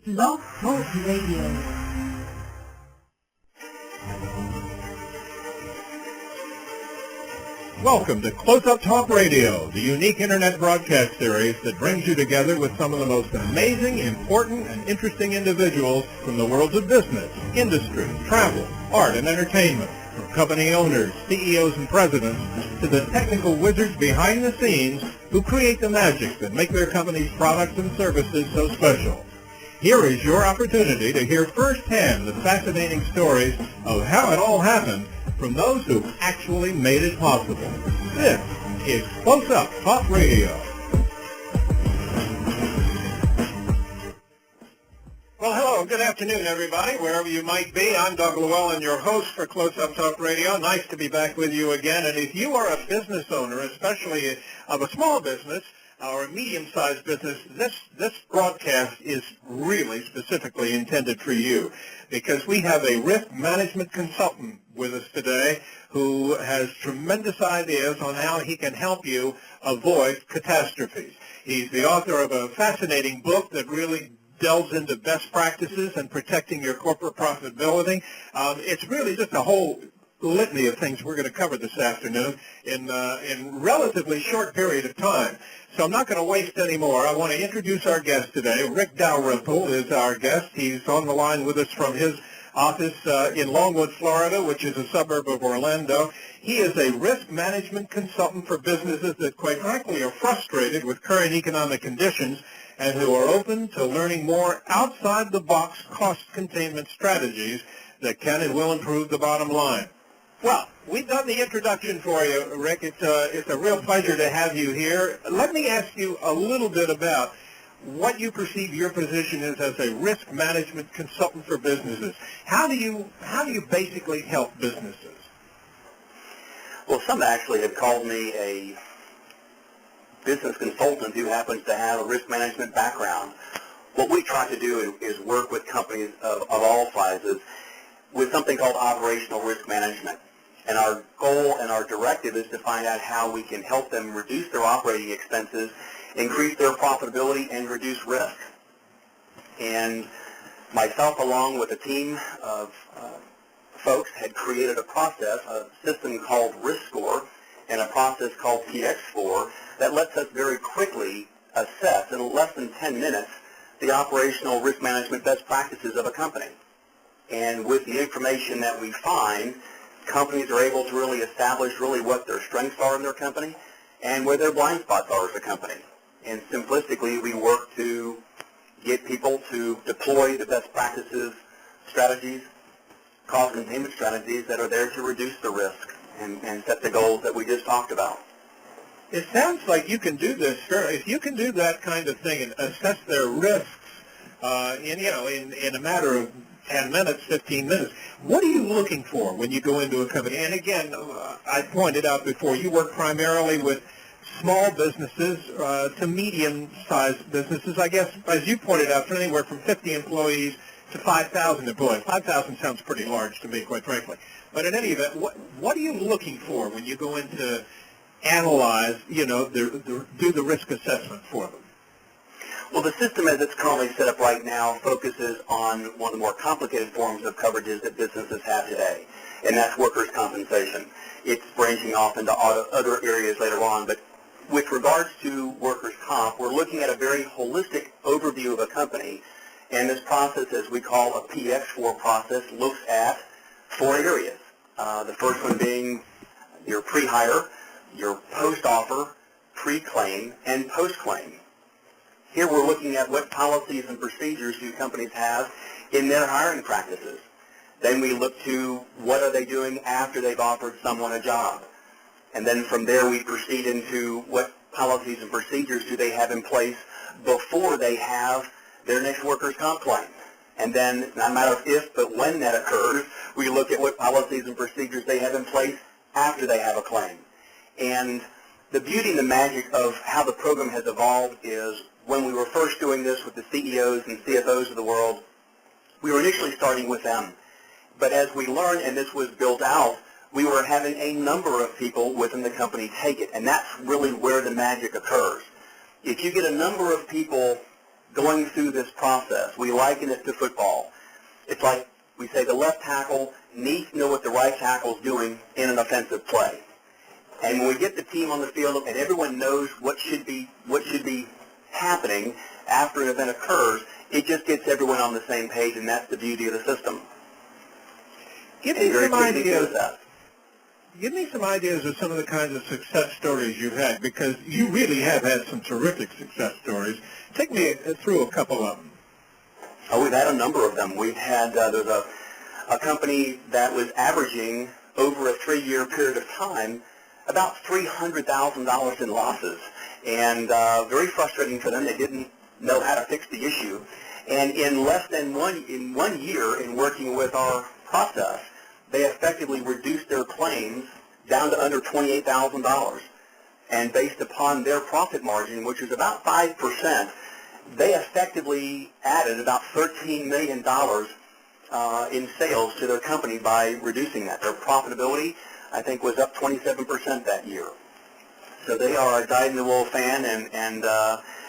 Blog Talk Radio. Welcome to Close Up Talk Radio, the unique internet broadcast series that brings you together with some of the most amazing, important, and interesting individuals from the worlds of business, industry, travel, art, and entertainment, from company owners, CEOs, and presidents, to the technical wizards behind the scenes who create the magic that make their company's products and services so special. Here is your opportunity to hear firsthand the fascinating stories of how it all happened from those who actually made it possible. This is Close Up Talk Radio. Well, hello, good afternoon, everybody, wherever you might be. I'm Doug Llewellyn, your host for Close Up Talk Radio. Nice to be back with you again. And if you are a business owner, especially of a small business or a medium-sized business, this broadcast is really specifically intended for you, because we have a risk management consultant with us today who has tremendous ideas on how he can help you avoid catastrophes. He's the author of a fascinating book that really delves into best practices and protecting your corporate profitability. It's really just a whole litany of things we're going to cover this afternoon in relatively short period of time. So I'm not going to waste any more. I want to introduce our guest today. Rick Dalrymple is our guest. He's on the line with us from his office in Longwood, Florida, which is a suburb of Orlando. He is a risk management consultant for businesses that, quite frankly, are frustrated with current economic conditions and who are open to learning more outside-the-box cost containment strategies that can and will improve the bottom line. Well, we've done the introduction for you, Rick. It's a real pleasure to have you here. Let me ask you a little bit about what you perceive your position is as a risk management consultant for businesses. How do you basically help businesses? Well, some actually have called me a business consultant who happens to have a risk management background. What we try to do is work with companies of all sizes with something called operational risk management. And our goal and our directive is to find out how we can help them reduce their operating expenses, increase their profitability, and reduce risk. And myself, along with a team of folks, had created a process, a system called Risk Score, and a process called PX4 that lets us very quickly assess, in less than 10 minutes, the operational risk management best practices of a company. And with the information that we find, companies are able to really establish really what their strengths are in their company and where their blind spots are as a company. And simplistically, we work to get people to deploy the best practices, strategies, cost containment strategies that are there to reduce the risk and set the goals that we just talked about. It sounds like you can do this. If you can do that kind of thing and assess their risks in a matter of 10 minutes, 15 minutes, what are you looking for when you go into a company? And again, I pointed out before, you work primarily with small businesses to medium-sized businesses. I guess, as you pointed out, from anywhere from 50 employees to 5,000 employees. 5,000 sounds pretty large to me, quite frankly. But in any event, what are you looking for when you go in to analyze, do the risk assessment for them? Well, the system as it's currently set up right now focuses on one of the more complicated forms of coverages that businesses have today, and that's workers' compensation. It's branching off into other areas later on, but with regards to workers' comp, we're looking at a very holistic overview of a company, and this process, as we call a PX4 process, looks at 4 areas. The first one being your pre-hire, your post-offer, pre-claim, and post-claim. Here we're looking at what policies and procedures do companies have in their hiring practices. Then we look to what are they doing after they've offered someone a job. And then from there we proceed into what policies and procedures do they have in place before they have their next workers' comp claim. And then, not a matter of if, but when that occurs, we look at what policies and procedures they have in place after they have a claim. And the beauty and the magic of how the program has evolved is when we were first doing this with the CEOs and CFOs of the world, we were initially starting with them. But as we learned and this was built out, we were having a number of people within the company take it. And that's really where the magic occurs. If you get a number of people going through this process. We liken it to football. It's like we say the left tackle needs to know what the right tackle is doing in an offensive play. And when we get the team on the field and everyone knows what should be happening after an event occurs, it just gets everyone on the same page, and that's the beauty of the system. Give me some ideas of some of the kinds of success stories you've had, because you really have had some terrific success stories. Take me through a couple of them. Oh, we've had a number of them. We've had, there's a company that was averaging over a 3-year period of time about $300,000 in losses, and very frustrating for them. They didn't know how to fix the issue. And in less than 1 year in working with our process, they effectively reduced their claims down to under $28,000. And based upon their profit margin, which was about 5%, they effectively added about $13 million in sales to their company by reducing that. Their profitability, I think, was up 27% that year. So they are a dyed-in-the-wool fan, and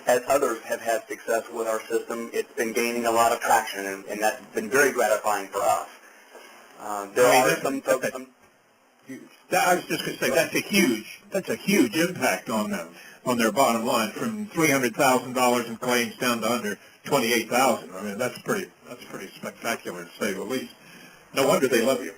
as others have had success with our system, it's been gaining a lot of traction, and that's been very gratifying for us. There are some folks. I was just going to say that's a huge impact on them, on their bottom line, from $300,000 in claims down to under $28,000. I mean, that's pretty spectacular, to say the least. No wonder they love you.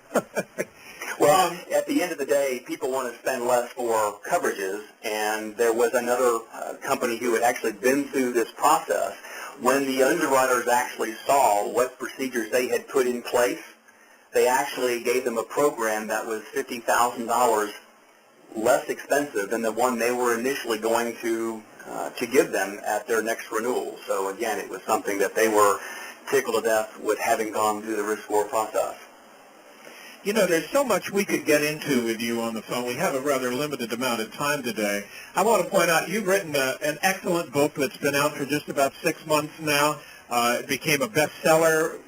Well, at the end of the day, people want to spend less for coverages, and there was another company who had actually been through this process. When the underwriters actually saw what procedures they had put in place, they actually gave them a program that was $50,000 less expensive than the one they were initially going to give them at their next renewal. So again, it was something that they were tickled to death with having gone through the risk score process. You know, there's so much we could get into with you on the phone. We have a rather limited amount of time today. I want to point out you've written an excellent book that's been out for just about 6 months now. It became a bestseller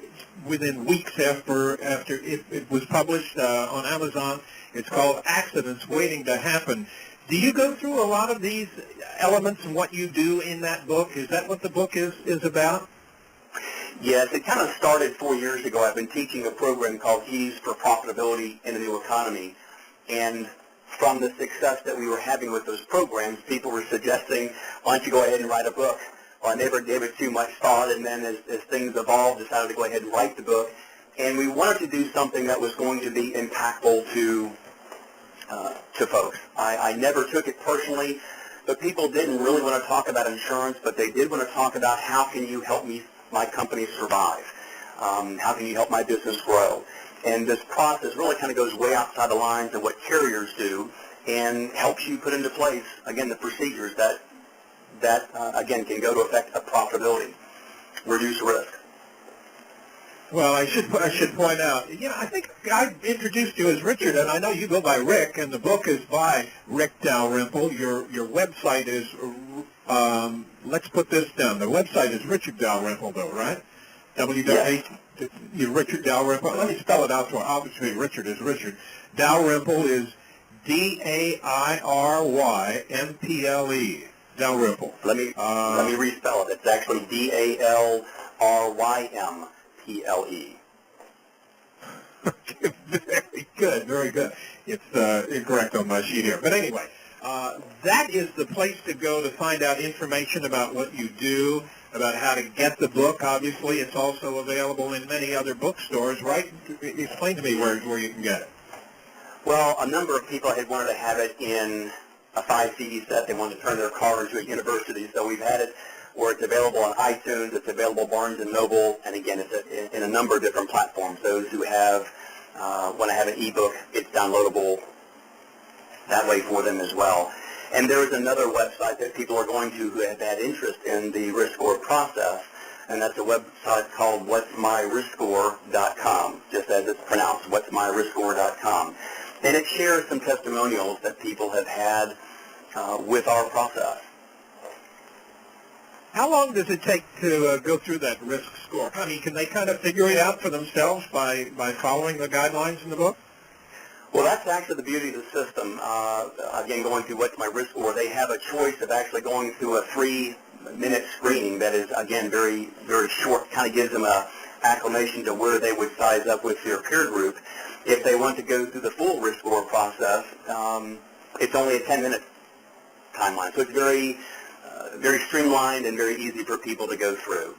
within weeks after it was published on Amazon. It's called Accidents Waiting to Happen. Do you go through a lot of these elements and what you do in that book? Is that what the book is about? Yes, it kind of started 4 years ago. I've been teaching a program called Keys for Profitability in the New Economy, and from the success that we were having with those programs, people were suggesting, why don't you go ahead and write a book? Well, I never gave it too much thought, and then as things evolved, decided to go ahead and write the book. And we wanted to do something that was going to be impactful to folks. I never took it personally, but people didn't really want to talk about insurance, but they did want to talk about how can you help my company survive? How can you help my business grow? And this process really kind of goes way outside the lines of what carriers do and helps you put into place, again, the procedures that again, can go to affect a profitability, reduce risk. Well, I should point out, I think I introduced you as Richard, and I know you go by Rick, and the book is by Rick Dalrymple. Your website is, let's put this down. The website is Richard Dalrymple, though, right? Yes. Richard Dalrymple. Let me spell it out for you. Obviously, Richard is Richard. Dalrymple is D-A-I-R-Y-M-P-L-E. Dalrymple. Let me respell it. It's actually D-A-L-R-Y-M-P-L-E. Very good, very good. It's incorrect on my sheet here. But anyway, that is the place to go to find out information about what you do, about how to get the book. Obviously, it's also available in many other bookstores, right? Explain to me where you can get it. Well, a number of people had wanted to have it in a 5-CD set. They wanted to turn their car into a university, so we've had it where it's available on iTunes, it's available Barnes & Noble, and again, it's in a number of different platforms. Those who have, want to have an ebook, it's downloadable that way for them as well. And there is another website that people are going to who have had interest in the risk score process, and that's a website called what'smyriskscore.com, just as it's pronounced, what'smyriskscore.com. And it shares some testimonials that people have had with our process. How long does it take to go through that risk score? I mean, can they kind of figure it out for themselves by following the guidelines in the book? Well, that's actually the beauty of the system. Again, going through What's My Risk Score, they have a choice of actually going through a free minute screening that is, again, very, very short, kind of gives them a acclimation to where they would size up with their peer group. If they want to go through the full risk score process, it's only a 10-minute timeline. So it's very, very streamlined and very easy for people to go through.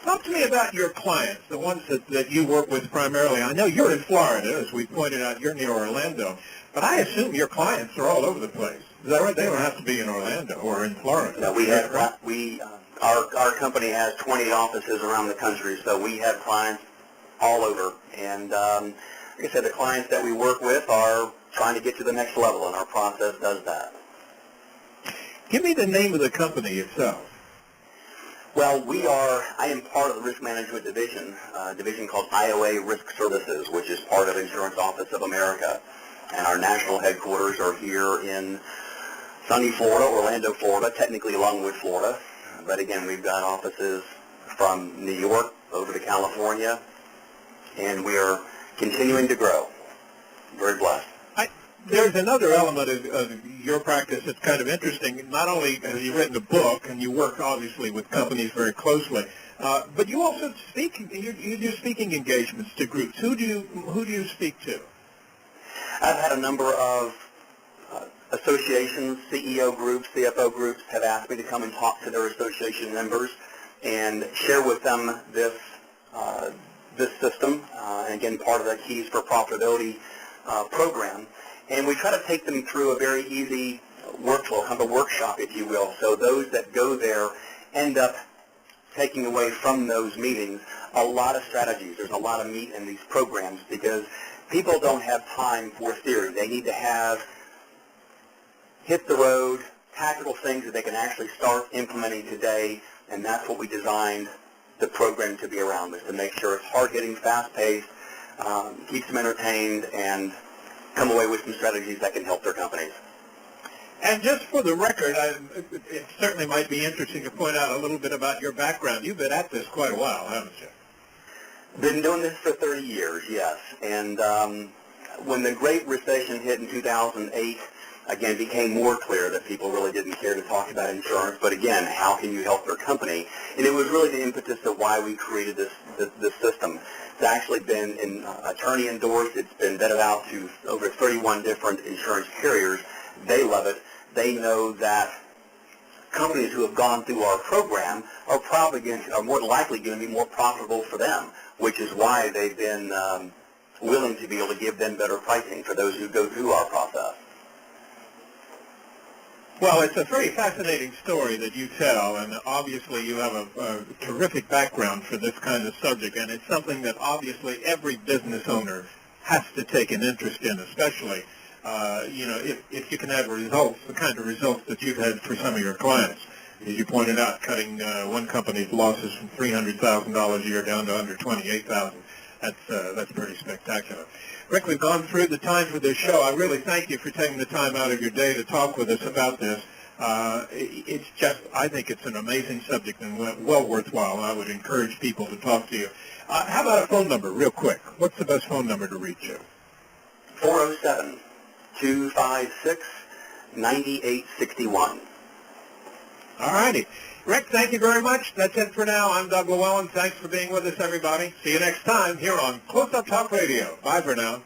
Talk to me about your clients, the ones that you work with primarily. I know you're in Florida, as we pointed out, you're near Orlando, but I assume your clients are all over the place. Is that right? They don't have to be in Orlando or in Florida. No, our company has 20 offices around the country, so we have clients all over. And like I said, the clients that we work with are trying to get to the next level, and our process does that. Give me the name of the company itself. Well, I am part of the risk management division, a division called IOA Risk Services, which is part of Insurance Office of America. And our national headquarters are here in sunny Florida, Orlando, Florida, technically Longwood, Florida. But again, we've got offices from New York over to California, and we are continuing to grow. Very blessed. There's another element of your practice that's kind of interesting. Not only have you written a book, and you work obviously with companies very closely, but you also speak. You do speaking engagements to groups. Who do you speak to? I've had a number of associations, CEO groups, CFO groups have asked me to come and talk to their association members and share with them this system. And again, part of the Keys for Profitability program. And we try to take them through a very easy workflow, kind of a workshop, if you will. So those that go there end up taking away from those meetings a lot of strategies. There's a lot of meat in these programs because people don't have time for theory. They need to have hit the road, tactical things that they can actually start implementing today, and that's what we designed the program to be around, is to make sure it's hard-hitting, fast-paced, keeps them entertained, and come away with some strategies that can help their companies. And just for the record, it certainly might be interesting to point out a little bit about your background. You've been at this quite a while, haven't you? Been doing this for 30 years, yes. And when the Great Recession hit in 2008, again, it became more clear that people really didn't care to talk about insurance. But again, how can you help their company? And it was really the impetus of why we created this system. It's actually been attorney endorsed. It's been vetted out to over 31 different insurance carriers. They love it. They know that companies who have gone through our program are more likely going to be more profitable for them, which is why they've been willing to be able to give them better pricing for those who go through our process. Well, it's a very fascinating story that you tell, and obviously you have a terrific background for this kind of subject, and it's something that obviously every business owner has to take an interest in, especially, if you can have results, the kind of results that you've had for some of your clients. As you pointed out, cutting one company's losses from $300,000 a year down to under $28,000. That's pretty spectacular. Rick, we've gone through the time for this show. I really thank you for taking the time out of your day to talk with us about this. I think it's an amazing subject and well worthwhile. I would encourage people to talk to you. How about a phone number, real quick? What's the best phone number to reach you? 407-256-9861. All righty. Rick, thank you very much. That's it for now. I'm Doug Llewellyn. Thanks for being with us, everybody. See you next time here on Close Up Talk Radio. Bye for now.